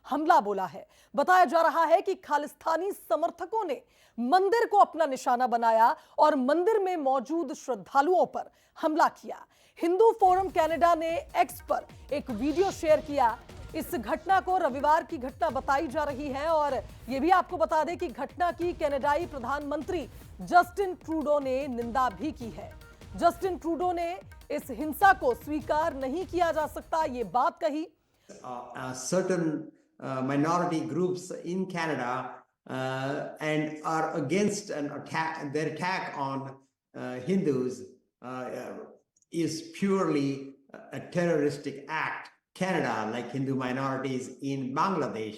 हमला बोला है। बताया जा रहा है कि खालिस्तानी समर्थकों ने मंदिर को अपना निशाना बनाया और मंदिर में मौजूद श्रद्धालुओं पर हमला किया। हिंदू फोरम कनाडा ने एक्स पर एक वीडियो शेयर किया। इस घटना को रविवार की घटना बताई जा रही है और यह भी आपको बता दें कि घटना की कनाडाई प्रधानमंत्री जस्टिन ट्रूडो ने निंदा भी की है। जस्टिन ट्रूडो ने इस हिंसा को स्वीकार नहीं किया जा सकता, ये बात कही। Certain minority groups in Canada and are against their attack on Hindus is purely a terroristic act. Canada, like Hindu minorities in Bangladesh,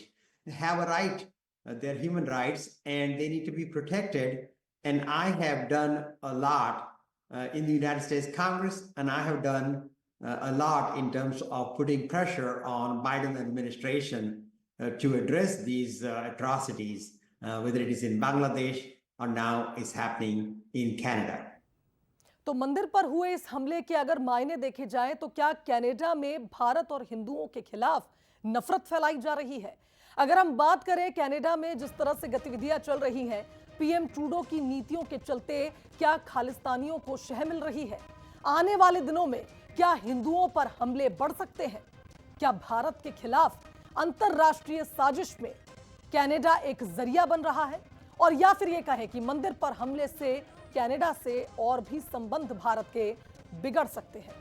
have a right, their human rights, and they need to be protected. And I have done a lot in the United States Congress, and I have done a lot in terms of putting pressure on Biden administration to address these atrocities, whether it is in Bangladesh or now is happening in Canada. तो मंदिर पर हुए इस हमले के अगर मायने देखे जाएं तो क्या कनाडा में भारत और हिंदुओं के खिलाफ नफरत फैलाई जा रही है? अगर हम बात करें कनाडा में जिस तरह से गतिविधियां चल रही हैं, पीएम ट्रूडो की नीतियों के चलते क्या खालिस्तानियों को शह मिल रही है? आने वाले दिनों में क्या हिंदुओं पर हमले बढ़ सकते हैं? क्या भारत के खिलाफ अंतरराष्ट्रीय साजिश में कनाडा एक जरिया बन रहा है? और या फिर यह कहें कि मंदिर पर हमले से कनाडा से और भी संबंध भारत के बिगड़ सकते हैं।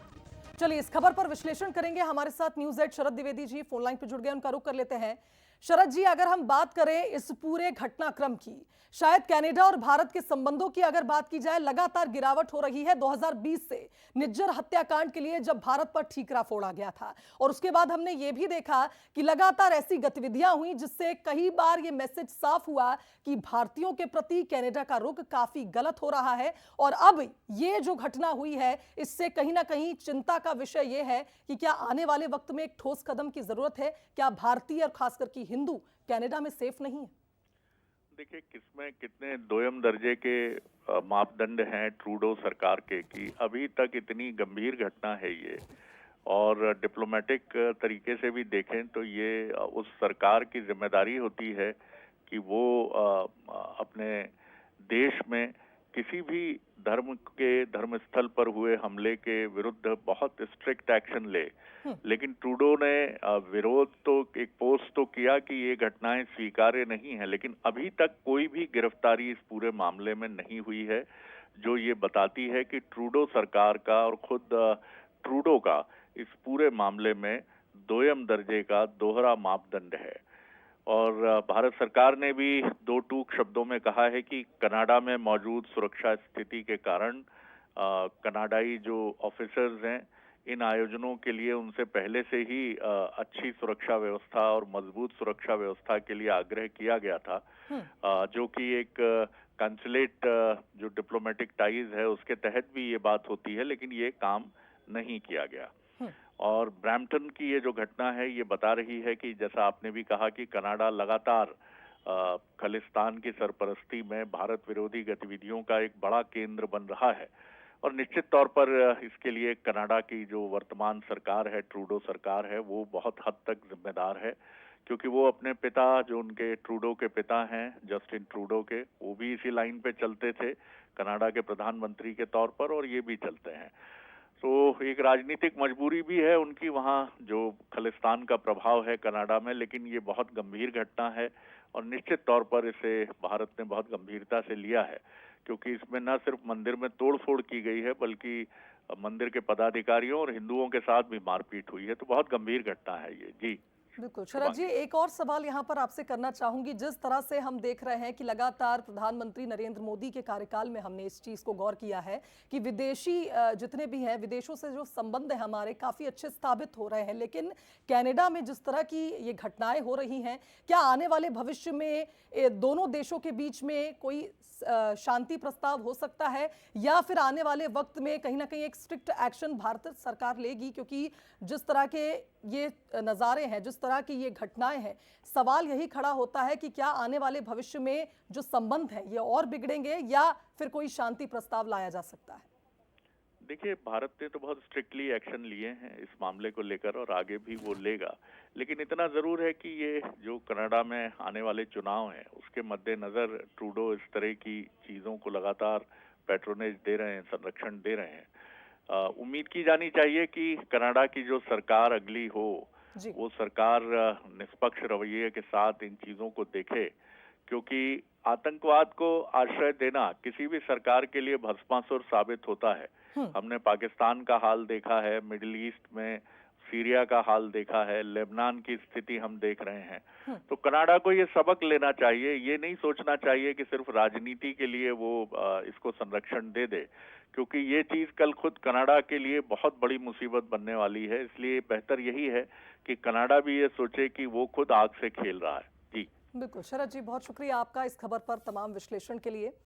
चलिए इस खबर पर विश्लेषण करेंगे। हमारे साथ न्यूज़ एड शरद द्विवेदी जी फोन लाइन पर जुड़ गए, उनका रुख कर लेते हैं। शरद जी, अगर हम बात करें इस पूरे घटनाक्रम की, शायद कनाडा और भारत के संबंधों की अगर बात की जाए, लगातार गिरावट हो रही है 2020 से निज्जर हत्याकांड के लिए जब भारत पर ठीकरा फोड़ा गया था, और उसके बाद हमने ये भी देखा कि लगातार ऐसी गतिविधियां हुई जिससे कई बार ये मैसेज साफ हुआ कि भारतीयों के प्रति कनाडा का रुख काफी गलत हो रहा है। और अब ये जो घटना हुई है इससे कहीं ना कहीं चिंता का विषय यह है कि क्या आने वाले वक्त में एक ठोस कदम की जरूरत है? क्या भारतीय और खासकर की हिंदू कनाडा में सेफ नहीं है? देखिए, किसमें कितने दोयम दर्जे के मापदंड हैं ट्रूडो सरकार के कि अभी तक इतनी गंभीर घटना है ये, और डिप्लोमेटिक तरीके से भी देखें तो ये उस सरकार की जिम्मेदारी होती है कि वो अपने देश में किसी भी धर्म स्थल पर हुए हमले के विरुद्ध बहुत स्ट्रिक्ट एक्शन ले। लेकिन ट्रूडो ने विरोध तो एक पोस्ट तो किया कि ये घटनाएं स्वीकार्य नहीं है, लेकिन अभी तक कोई भी गिरफ्तारी इस पूरे मामले में नहीं हुई है, जो ये बताती है कि ट्रूडो सरकार का और खुद ट्रूडो का इस पूरे मामले में दोयम दर्जे का दोहरा मापदंड है। और भारत सरकार ने भी दो टूक शब्दों में कहा है कि कनाडा में मौजूद सुरक्षा स्थिति के कारण कनाडाई जो ऑफिसर्स हैं, इन आयोजनों के लिए उनसे पहले से ही अच्छी सुरक्षा व्यवस्था और मजबूत सुरक्षा व्यवस्था के लिए आग्रह किया गया था, जो कि एक कंसुलेट जो डिप्लोमेटिक टाइज है उसके तहत भी ये बात होती है, लेकिन ये काम नहीं किया गया। और ब्रैम्पटन की ये जो घटना है ये बता रही है कि जैसा आपने भी कहा कि कनाडा लगातार खालिस्तान की सरपरस्ती में भारत विरोधी गतिविधियों का एक बड़ा केंद्र बन रहा है, और निश्चित तौर पर इसके लिए कनाडा की जो वर्तमान सरकार है, ट्रूडो सरकार है, वो बहुत हद तक जिम्मेदार है, क्योंकि वो अपने पिता, जो उनके ट्रूडो के पिता हैं जस्टिन ट्रूडो के, वो भी इसी लाइन पे चलते थे कनाडा के प्रधानमंत्री के तौर पर, और ये भी चलते हैं। तो एक राजनीतिक मजबूरी भी है उनकी वहाँ, जो खालिस्तान का प्रभाव है कनाडा में, लेकिन ये बहुत गंभीर घटना है और निश्चित तौर पर इसे भारत ने बहुत गंभीरता से लिया है, क्योंकि इसमें न सिर्फ मंदिर में तोड़फोड़ की गई है बल्कि मंदिर के पदाधिकारियों और हिंदुओं के साथ भी मारपीट हुई है। तो बहुत गंभीर घटना है ये। जी बिल्कुल। शरद जी, एक और सवाल यहाँ पर आपसे करना चाहूंगी। जिस तरह से हम देख रहे हैं कि लगातार प्रधानमंत्री नरेंद्र मोदी के कार्यकाल में हमने इस चीज को गौर किया है कि विदेशी जितने भी हैं, विदेशों से जो संबंध है हमारे काफी अच्छे स्थापित हो रहे हैं, लेकिन कनाडा में जिस तरह की ये घटनाएं हो रही हैं, क्या आने वाले भविष्य में दोनों देशों के बीच में कोई शांति प्रस्ताव हो सकता है, या फिर आने वाले वक्त में कहीं ना कहीं एक स्ट्रिक्ट एक्शन भारत सरकार लेगी? क्योंकि जिस तरह के ये नज़ारे हैं, जिस तरह की ये घटनाएं हैं, सवाल यही खड़ा होता है कि क्या आने वाले भविष्य में जो संबंध है ये और बिगड़ेंगे या फिर कोई शांति प्रस्ताव लाया जा सकता है? देखिए, भारत ने तो बहुत स्ट्रिक्टली एक्शन लिए हैं इस मामले को लेकर और आगे भी वो लेगा। लेकिन इतना ज़रूर है कि ये जो कनाडा में आने वाले चुनाव हैं, उसके मद्देनज़र ट्रूडो इस तरह की चीज़ों को लगातार पैट्रोनेज दे रहे हैं, संरक्षण दे रहे हैं। उम्मीद की जानी चाहिए कि कनाडा की जो सरकार अगली हो, जी। वो सरकार निष्पक्ष रवैये के साथ इन चीज़ों को देखे, क्योंकि आतंकवाद को आश्रय देना किसी भी सरकार के लिए भस्मासुर साबित होता है। हम्म। हमने पाकिस्तान का हाल देखा है, मिडिल ईस्ट में सीरिया का हाल देखा है, लेबनान की स्थिति हम देख रहे हैं। तो कनाडा को ये सबक लेना चाहिए, ये नहीं सोचना चाहिए कि सिर्फ राजनीति के लिए वो इसको संरक्षण दे दे, क्योंकि ये चीज कल खुद कनाडा के लिए बहुत बड़ी मुसीबत बनने वाली है। इसलिए बेहतर यही है कि कनाडा भी ये सोचे कि वो खुद आग से खेल रहा है। जी बिल्कुल शरद जी, बहुत शुक्रिया आपका इस खबर पर तमाम विश्लेषण के लिए।